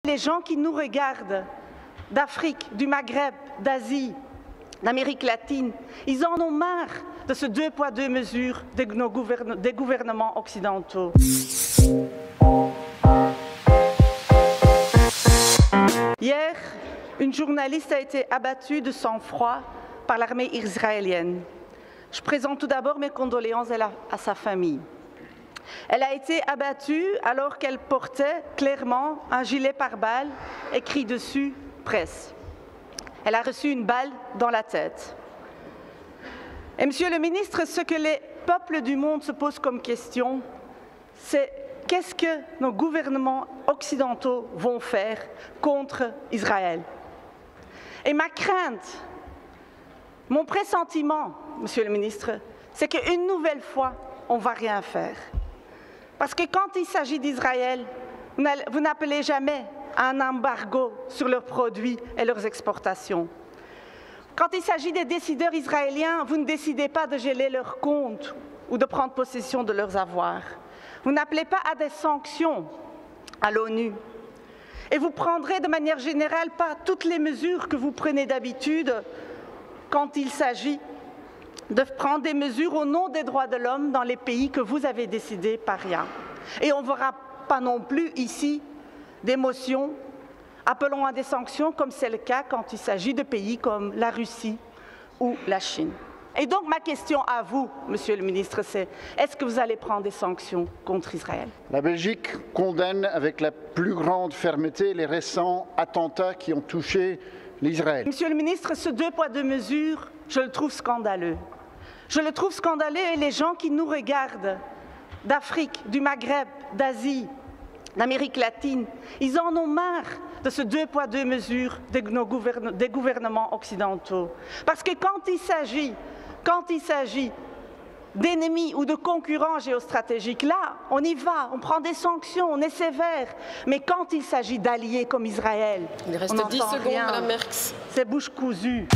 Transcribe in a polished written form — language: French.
Les gens qui nous regardent d'Afrique, du Maghreb, d'Asie, d'Amérique latine, ils en ont marre de ce deux poids, deux mesures des gouvernements occidentaux. Hier, une journaliste a été abattue de sang-froid par l'armée israélienne. Je présente tout d'abord mes condoléances à sa famille. Elle a été abattue alors qu'elle portait clairement un gilet pare-balles écrit dessus « Presse ». Elle a reçu une balle dans la tête. Et Monsieur le ministre, ce que les peuples du monde se posent comme question, c'est qu'est-ce que nos gouvernements occidentaux vont faire contre Israël? Et ma crainte, mon pressentiment, Monsieur le ministre, c'est qu'une nouvelle fois, on ne va rien faire. Parce que quand il s'agit d'Israël, vous n'appelez jamais à un embargo sur leurs produits et leurs exportations. Quand il s'agit des décideurs israéliens, vous ne décidez pas de geler leurs comptes ou de prendre possession de leurs avoirs. Vous n'appelez pas à des sanctions à l'ONU. Et vous prendrez de manière générale pas toutes les mesures que vous prenez d'habitude quand il s'agit de prendre des mesures au nom des droits de l'homme dans les pays que vous avez décidés paria. Et on ne verra pas non plus ici des motions appelant à des sanctions comme c'est le cas quand il s'agit de pays comme la Russie ou la Chine. Et donc ma question à vous, Monsieur le ministre, c'est est-ce que vous allez prendre des sanctions contre Israël? La Belgique condamne avec la plus grande fermeté les récents attentats qui ont touché l'Israël. Monsieur le ministre, ce deux poids, deux mesures, je le trouve scandaleux. Je le trouve scandaleux et les gens qui nous regardent d'Afrique, du Maghreb, d'Asie, d'Amérique latine, ils en ont marre de ce deux poids, deux mesures des gouvernements occidentaux. Parce que quand il s'agit d'ennemis ou de concurrents géostratégiques, là, on y va, on prend des sanctions, on est sévère. Mais quand il s'agit d'alliés comme Israël, il reste 10 secondes, Madame Merckx. C'est bouche cousue.